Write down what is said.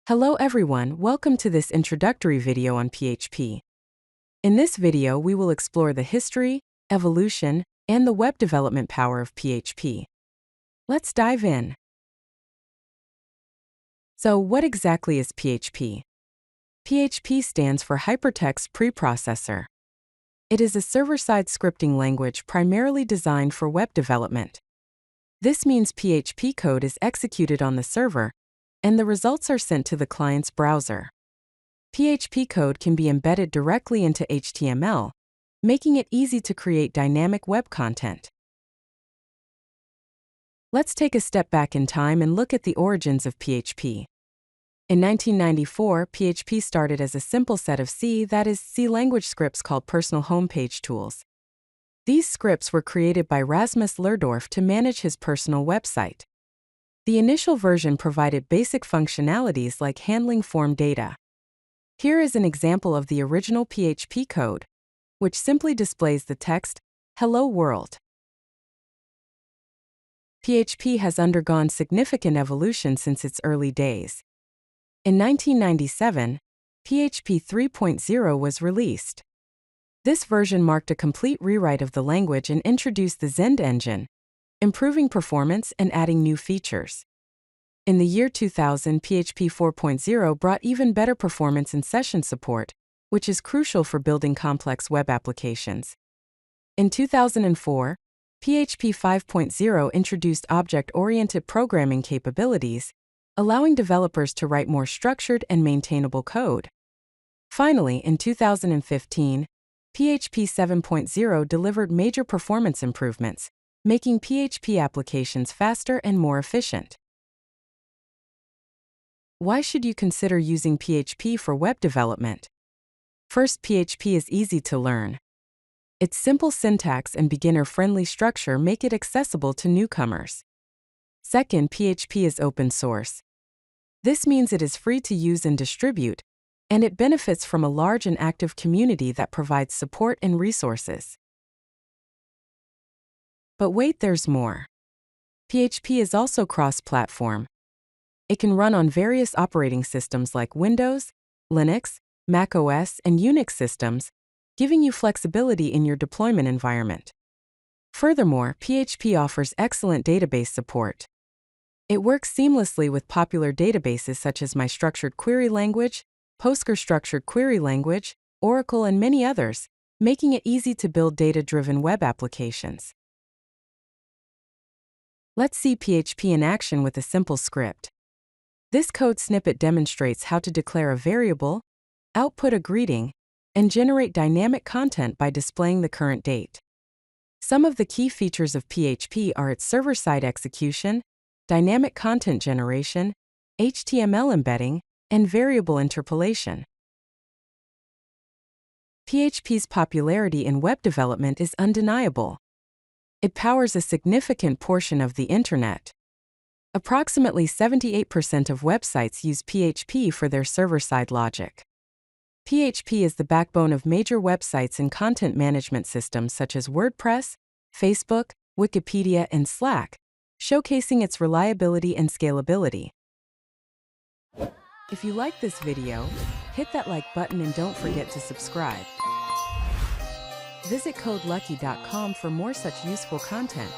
Hello everyone, welcome to this introductory video on PHP. In this video we will explore the history, evolution, and the web development power of PHP. Let's dive in. So what exactly is PHP? PHP stands for Hypertext Preprocessor. It is a server-side scripting language primarily designed for web development. This means PHP code is executed on the server, and the results are sent to the client's browser. PHP code can be embedded directly into HTML, making it easy to create dynamic web content. Let's take a step back in time and look at the origins of PHP. In 1994, PHP started as a simple set of C language scripts called personal homepage tools. These scripts were created by Rasmus Lerdorf to manage his personal website. The initial version provided basic functionalities like handling form data. Here is an example of the original PHP code, which simply displays the text, "Hello World." PHP has undergone significant evolution since its early days. In 1997, PHP 3.0 was released. This version marked a complete rewrite of the language and introduced the Zend engine, improving performance and adding new features. In the year 2000, PHP 4.0 brought even better performance and session support, which is crucial for building complex web applications. In 2004, PHP 5.0 introduced object-oriented programming capabilities, allowing developers to write more structured and maintainable code. Finally, in 2015, PHP 7.0 delivered major performance improvements, making PHP applications faster and more efficient. Why should you consider using PHP for web development? First, PHP is easy to learn. Its simple syntax and beginner-friendly structure make it accessible to newcomers. Second, PHP is open source. This means it is free to use and distribute, and it benefits from a large and active community that provides support and resources. But wait, there's more. PHP is also cross-platform. It can run on various operating systems like Windows, Linux, macOS, and Unix systems, giving you flexibility in your deployment environment. Furthermore, PHP offers excellent database support. It works seamlessly with popular databases such as MyStructured Query Language, Postgres Structured Query Language, Oracle, and many others, making it easy to build data-driven web applications. Let's see PHP in action with a simple script. This code snippet demonstrates how to declare a variable, output a greeting, and generate dynamic content by displaying the current date. Some of the key features of PHP are its server-side execution, dynamic content generation, HTML embedding, and variable interpolation. PHP's popularity in web development is undeniable. It powers a significant portion of the internet. Approximately 78% of websites use PHP for their server-side logic. PHP is the backbone of major websites and content management systems such as WordPress, Facebook, Wikipedia, and Slack, showcasing its reliability and scalability. If you like this video, hit that like button and don't forget to subscribe. Visit codelucky.com for more such useful content.